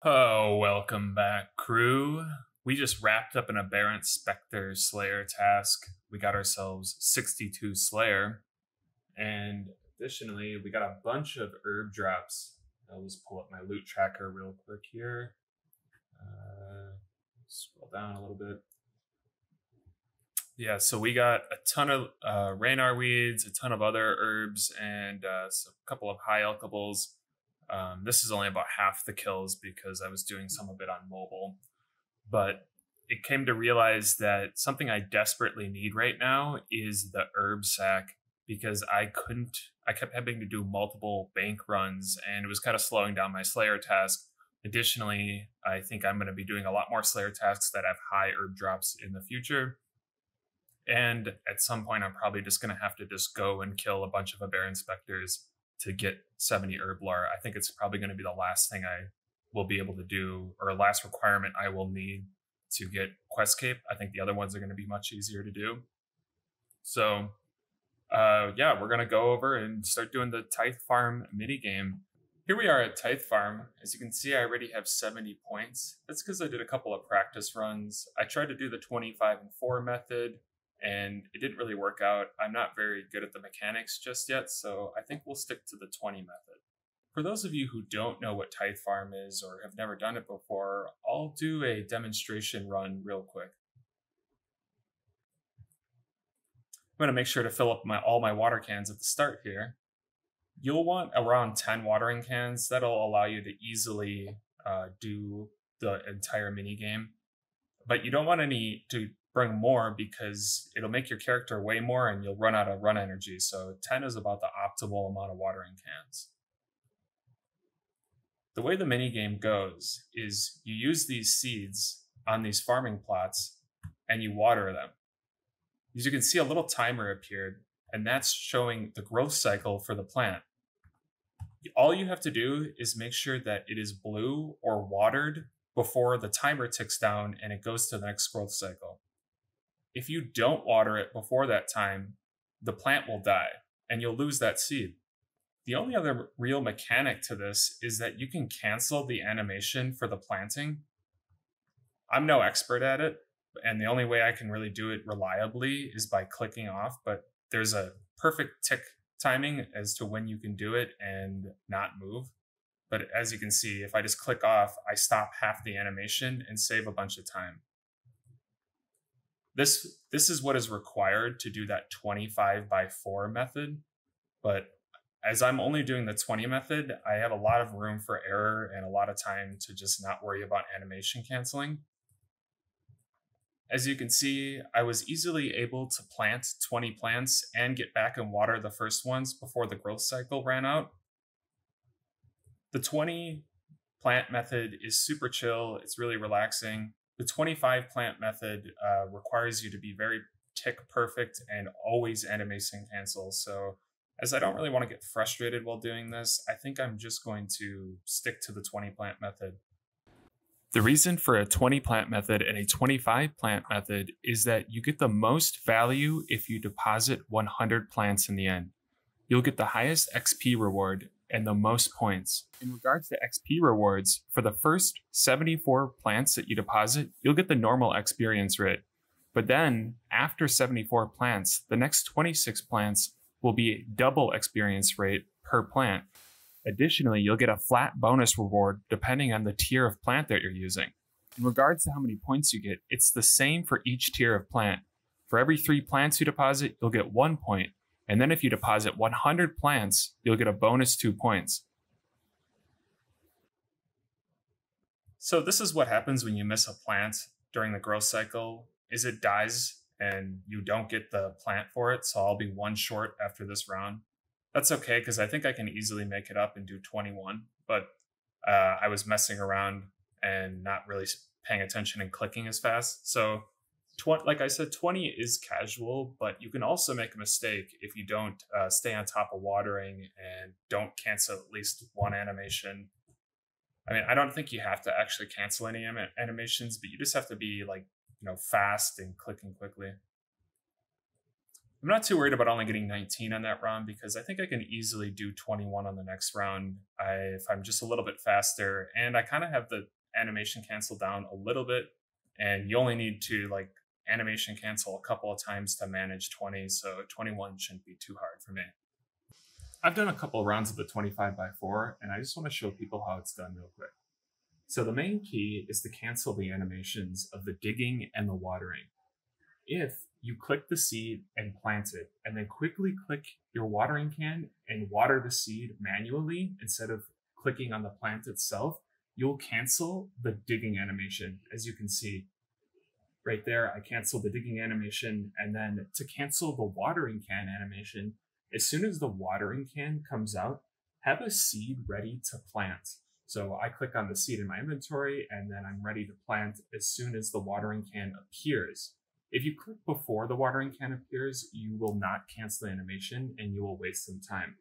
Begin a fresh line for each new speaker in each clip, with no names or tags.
Oh, welcome back, crew. We just wrapped up an Aberrant Spectre Slayer task. We got ourselves 62 Slayer, and additionally, we got a bunch of herb drops. I'll just pull up my loot tracker real quick here. Scroll down a little bit. Yeah, so we got a ton of Raynar weeds, a ton of other herbs, and a couple of high alkables. This is only about half the kills because I was doing some of it on mobile. But it came to realize that something I desperately need right now is the herb sack because I kept having to do multiple bank runs and it was kind of slowing down my Slayer task. Additionally, I think I'm going to be doing a lot more Slayer tasks that have high herb drops in the future. And at some point, I'm probably just going to have to just go and kill a bunch of Aberrant Spectres to get 70 herb lore. I think it's probably going to be the last thing I will be able to do, or last requirement I will need to get Quest Cape. I think the other ones are going to be much easier to do. So, yeah, we're going to go over and start doing the Tithe Farm mini game. Here we are at Tithe Farm. As you can see, I already have 70 points. That's because I did a couple of practice runs. I tried to do the 25 and 4 method, and it didn't really work out. I'm not very good at the mechanics just yet, so I think we'll stick to the 20 method. For those of you who don't know what Tithe Farm is or have never done it before, I'll do a demonstration run real quick. I'm going to make sure to fill up all my water cans at the start here. You'll want around 10 watering cans. That'll allow you to easily do the entire mini game. But you don't want to bring more because it'll make your character weigh more and you'll run out of run energy. So 10 is about the optimal amount of watering cans. The way the mini game goes is you use these seeds on these farming plots and you water them. As you can see, a little timer appeared, and that's showing the growth cycle for the plant. All you have to do is make sure that it is blue or watered before the timer ticks down and it goes to the next growth cycle. If you don't water it before that time, the plant will die and you'll lose that seed. The only other real mechanic to this is that you can cancel the animation for the planting. I'm no expert at it, and the only way I can really do it reliably is by clicking off, but there's a perfect tick timing as to when you can do it and not move. But as you can see, if I just click off, I stop half the animation and save a bunch of time. This is what is required to do that 25 by 4 method, but as I'm only doing the 20 method, I have a lot of room for error and a lot of time to just not worry about animation canceling. As you can see, I was easily able to plant 20 plants and get back and water the first ones before the growth cycle ran out. The 20 plant method is super chill. It's really relaxing. The 25 plant method requires you to be very tick perfect and always animation cancel. So as I don't really want to get frustrated while doing this, I think I'm just going to stick to the 20 plant method. The reason for a 20 plant method and a 25 plant method is that you get the most value if you deposit 100 plants in the end. You'll get the highest XP reward and the most points. In regards to XP rewards, for the first 74 plants that you deposit, you'll get the normal experience rate. But then, after 74 plants, the next 26 plants will be double experience rate per plant. Additionally, you'll get a flat bonus reward depending on the tier of plant that you're using. In regards to how many points you get, it's the same for each tier of plant. For every 3 plants you deposit, you'll get 1 point. And then if you deposit 100 plants, you'll get a bonus 2 points. So this is what happens when you miss a plant during the growth cycle, is it dies and you don't get the plant for it. So I'll be 1 short after this round. That's okay, because I think I can easily make it up and do 21. But I was messing around and not really paying attention and clicking as fast. So like I said, 20 is casual, but you can also make a mistake if you don't stay on top of watering and don't cancel at least one animation. I mean, I don't think you have to actually cancel any animations, but you just have to be like, fast and clicking quickly. I'm not too worried about only getting 19 on that round because I think I can easily do 21 on the next round if I'm just a little bit faster. And I kind of have the animation cancel down a little bit. And you only need to like animation cancel a couple of times to manage 20. So 21 shouldn't be too hard for me. I've done a couple of rounds of the 25 by 4, and I just want to show people how it's done real quick. So the main key is to cancel the animations of the digging and the watering. If you click the seed and plant it, and then quickly click your watering can and water the seed manually instead of clicking on the plant itself, you'll cancel the digging animation. As you can see right there, I canceled the digging animation. And then to cancel the watering can animation, as soon as the watering can comes out, have a seed ready to plant. So I click on the seed in my inventory, and then I'm ready to plant as soon as the watering can appears. If you click before the watering can appears, you will not cancel the animation and you will waste some time.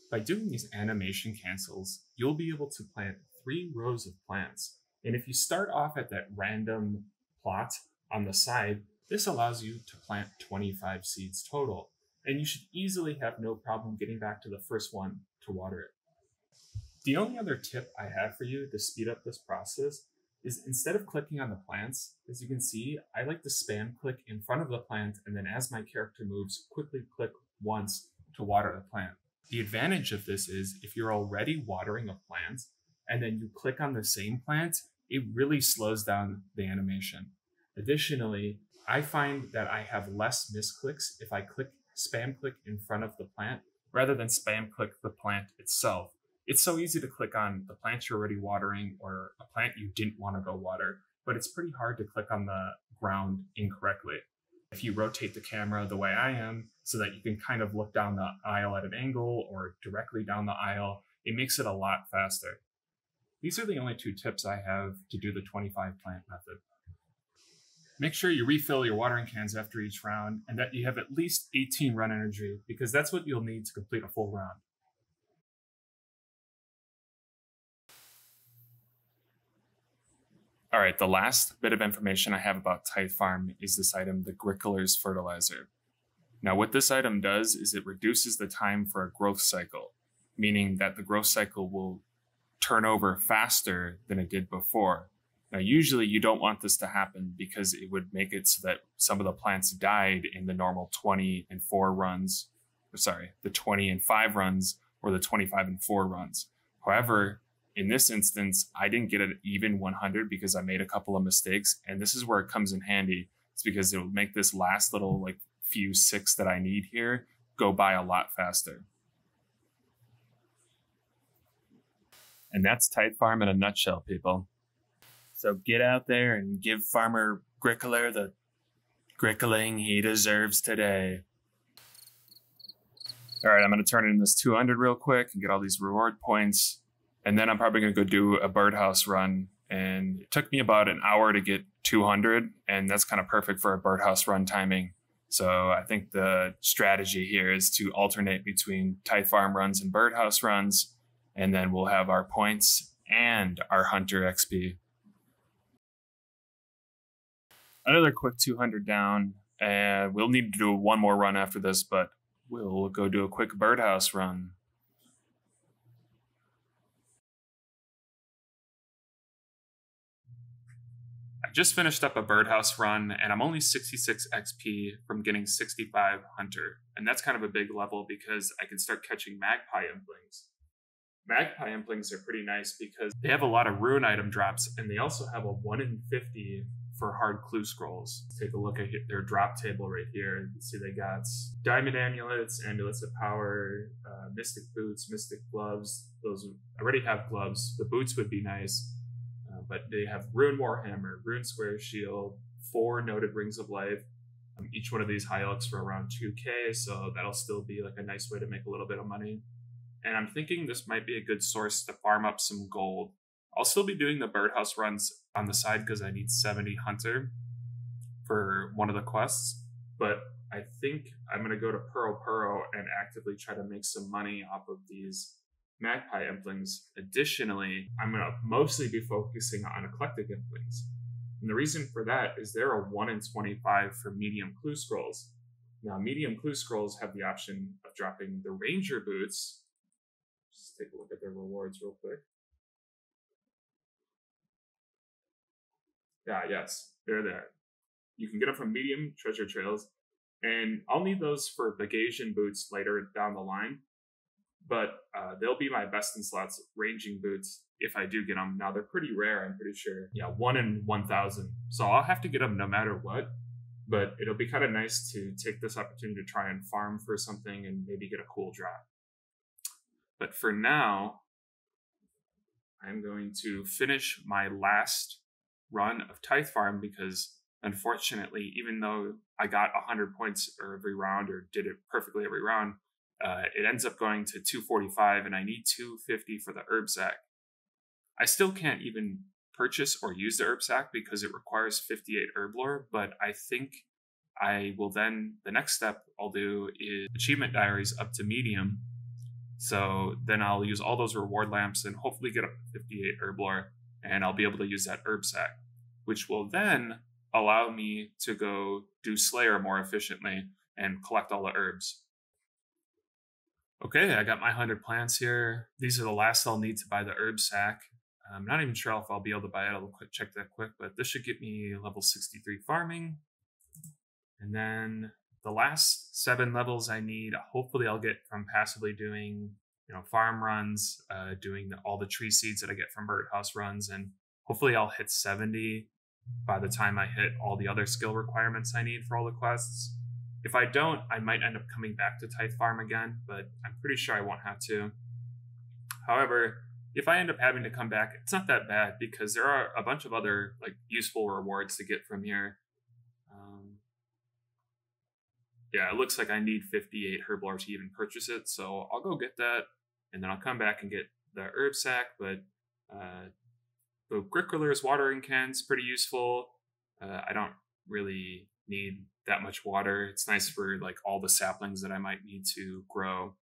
By doing these animation cancels, you'll be able to plant 3 rows of plants. And if you start off at that random plot on the side, this allows you to plant 25 seeds total. And you should easily have no problem getting back to the first one to water it. The only other tip I have for you to speed up this process is instead of clicking on the plants, as you can see, I like to spam click in front of the plant, and then as my character moves, quickly click once to water the plant. The advantage of this is if you're already watering a plant and then you click on the same plant, it really slows down the animation. Additionally, I find that I have less misclicks if I spam click in front of the plant rather than spam click the plant itself. It's so easy to click on the plant you're already watering or a plant you didn't want to go water, but it's pretty hard to click on the ground incorrectly. If you rotate the camera the way I am so that you can kind of look down the aisle at an angle or directly down the aisle, it makes it a lot faster. These are the only 2 tips I have to do the 25 plant method. Make sure you refill your watering cans after each round and that you have at least 18 run energy because that's what you'll need to complete a full round. All right, the last bit of information I have about Tithe Farm is this item, the Grickler's Fertilizer. Now, what this item does is it reduces the time for a growth cycle, meaning that the growth cycle will turn over faster than it did before. Now, usually you don't want this to happen because it would make it so that some of the plants died in the normal 20 and 4 runs, the 20 and 5 runs or the 25 and 4 runs. However, in this instance, I didn't get an even 100 because I made a couple of mistakes. And this is where it comes in handy. It's because it will make this last little few 6 that I need here go by a lot faster. And that's Tithe Farm in a nutshell, people. So get out there and give Farmer Grickler the grickling he deserves today. All right, I'm going to turn in this 200 real quick and get all these reward points. And then I'm probably going to go do a birdhouse run. And it took me about an hour to get 200. And that's kind of perfect for a birdhouse run timing. So I think the strategy here is to alternate between Tithe Farm runs and birdhouse runs. And then we'll have our points and our hunter XP. Another quick 200 down. And we'll need to do one more run after this, but we'll go do a quick birdhouse run. I just finished up a birdhouse run and I'm only 66 XP from getting 65 hunter. And that's kind of a big level because I can start catching magpie implings. Magpie implings are pretty nice because they have a lot of rune item drops and they also have a 1 in 50 for hard clue scrolls. Take a look at their drop table right here. You can see they got diamond amulets, amulets of power, mystic boots, mystic gloves. Those I already have gloves. The boots would be nice. But they have Rune Warhammer, Rune Square Shield, 4 Noted Rings of Life. Each one of these high elks for around 2k, so that'll still be a nice way to make a little bit of money. And I'm thinking this might be a good source to farm up some gold. I'll still be doing the birdhouse runs on the side because I need 70 hunter for one of the quests. But I think I'm going to go to Puro and actively try to make some money off of these magpie implings. Additionally, I'm going to mostly be focusing on eclectic implings. And the reason for that is they're a 1 in 25 for medium clue scrolls. Now, medium clue scrolls have the option of dropping the ranger boots. Just take a look at their rewards real quick. Yeah, yes, they're there. You can get them from medium treasure trails, and I'll need those for Bagasian boots later down the line, but they'll be my best in slots ranging boots if I do get them. Now, they're pretty rare, I'm pretty sure. Yeah, 1 in 1,000. So I'll have to get them no matter what, but it'll be kind of nice to take this opportunity to try and farm for something and maybe get a cool drop. But for now, I'm going to finish my last run of Tithe Farm because unfortunately, even though I got 100 points every round or did it perfectly every round, it ends up going to 245 and I need 250 for the herb sack. I still can't even purchase or use the herb sack because it requires 58 herb lore, but I think I will then, the next step I'll do is achievement diaries up to medium. So then I'll use all those reward lamps and hopefully get up to 58 herb lore, and I'll be able to use that herb sack, which will then allow me to go do Slayer more efficiently and collect all the herbs. Okay, I got my 100 plants here. These are the last I'll need to buy the herb sack. I'm not even sure if I'll be able to buy it. I'll check that quick, but this should get me level 63 farming. And then the last 7 levels I need, hopefully I'll get from passively doing, farm runs, doing all the tree seeds that I get from birdhouse runs, and hopefully I'll hit 70 by the time I hit all the other skill requirements I need for all the quests. If I don't, I might end up coming back to Tithe Farm again, but I'm pretty sure I won't have to. However, if I end up having to come back, it's not that bad because there are a bunch of other useful rewards to get from here. Yeah, it looks like I need 58 herb lore to even purchase it, so I'll go get that, and then I'll come back and get the herb sack. But the Grickerler's watering can's pretty useful. I don't really need that much water. It's nice for all the saplings that I might need to grow.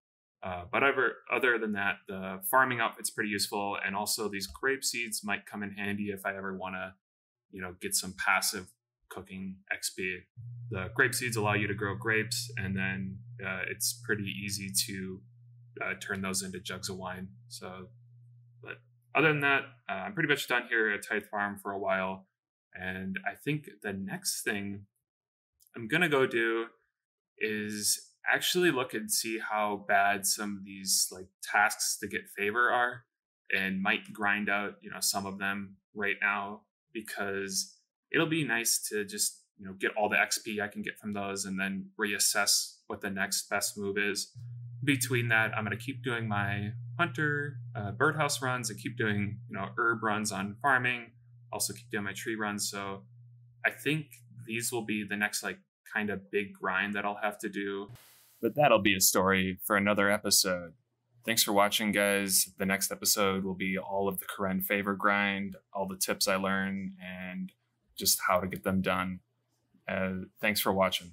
But other than that, the farming outfit's pretty useful, and also these grape seeds might come in handy if I ever want to, get some passive cooking XP. The grape seeds allow you to grow grapes, and then it's pretty easy to turn those into jugs of wine. So, but other than that, I'm pretty much done here at Tithe Farm for a while, and I think the next thing I'm gonna go do is actually look and see how bad some of these tasks to get favor are, and might grind out some of them right now, because it'll be nice to just get all the XP I can get from those and then reassess what the next best move is. Between that, I'm going to keep doing my hunter birdhouse runs and keep doing herb runs on farming, also keep doing my tree runs. So I think these will be the next kind of big grind that I'll have to do, but that'll be a story for another episode. Thanks for watching, guys. The next episode will be all of the Karen favor grind, all the tips I learned, and just how to get them done. Thanks for watching.